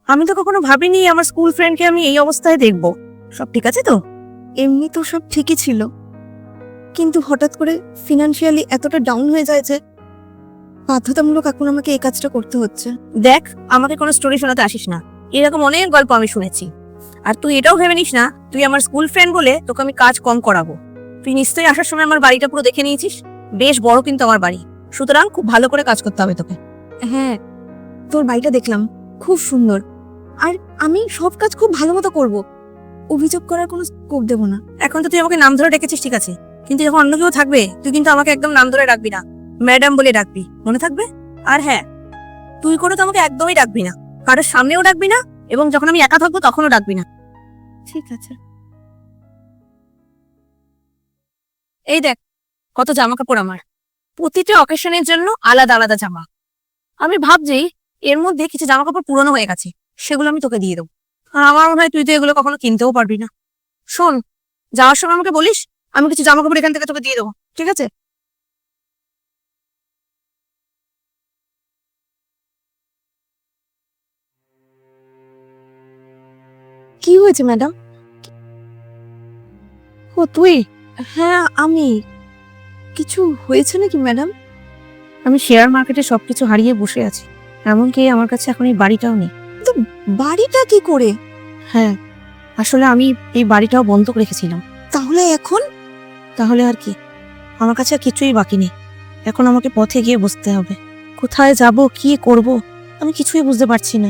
আমি তো কখনো ভাবিনি আমার স্কুল ফ্রেন্ডকে আমি এই অবস্থায় দেখবো। সব ঠিক আছে তো? এমনি তো সব ঠিকই ছিল, কিন্তু হঠাৎ করে ফিনান্সিয়ালি এতটা ডাউন হয়ে যায় যে বাধ্যতামূলক এখন আমাকে এই কাজটা করতে হচ্ছে। দেখ, আমাকে কোনো স্টোরি শোনাতে আসিস না। এরকম অনেক গল্প আমি শুনেছি। আর তুই এটাও ভেবে নিস না তুই আমার স্কুল ফ্রেন্ড বলে তোকে আমি কাজ কম করাবো। তুই নিশ্চয়ই আসার সময় আমার বাড়িটা পুরো দেখে নিয়েছিস। বেশ বড় কিন্তু আমার বাড়ি, সুতরাং খুব ভালো করে কাজ করতে হবে তোকে। হ্যাঁ, তোর বাড়িটা দেখলাম, খুব সুন্দর। আর আমি সব কাজ খুব ভালো মতো করবো, অভিযোগ করার কোনো স্কোপ দেবো না। এখন তো তুই আমাকে নাম ধরে ডেকেছিস, ঠিক আছে, কিন্তু যখন অন্য কেউ থাকবে তুই কিন্তু আমাকে একদম নাম ধরে ডাকবি না, ম্যাডাম বলে ডাকবি, মনে থাকবে? আর হ্যাঁ, তুই করে তো আমাকে একদমই ডাকবি না, কারোর সামনেও ডাকবি না, এবং যখন আমি একা থাকবো তখনও ডাকবি না। ঠিক আছে। এই দেখ কত জামা কাপড় আমার, প্রতিটা অকেশনের জন্য আলাদা আলাদা জামা। আমি ভাবছি এর মধ্যে কিছু জামা কাপড় পুরনো হয়ে গেছে, সেগুলো আমি তোকে দিয়ে দেবো। আর আমার মনে হয় তুই তো এগুলো কখনো কিনতেও পারবি না। শোন, যাওয়ার সময় আমাকে বলিস, আমি কিছু জামা কাপড় এখান থেকে তোকে দিয়ে দেবো, ঠিক আছে? কি হয়েছে ম্যাডাম? ও তুই? হ্যাঁ আমি। কিছু হয়েছে নাকি ম্যাডাম? আমি শেয়ার মার্কেটে সবকিছু হারিয়ে বসে আছি, এমনকি আমার কাছে এখন এই বাড়িটাও নেই। তো বাড়িটা কি করে? হ্যাঁ, আসলে আমি এই বাড়িটাও বন্ধক রেখেছিলাম। তাহলে এখন? তাহলে আর কি, আমার কাছে আর কিছুই বাকি নেই। এখন আমাকে পথে গিয়ে বসতে হবে। কোথায় যাব, কি করব, আমি কিছুই বুঝতে পারছি না।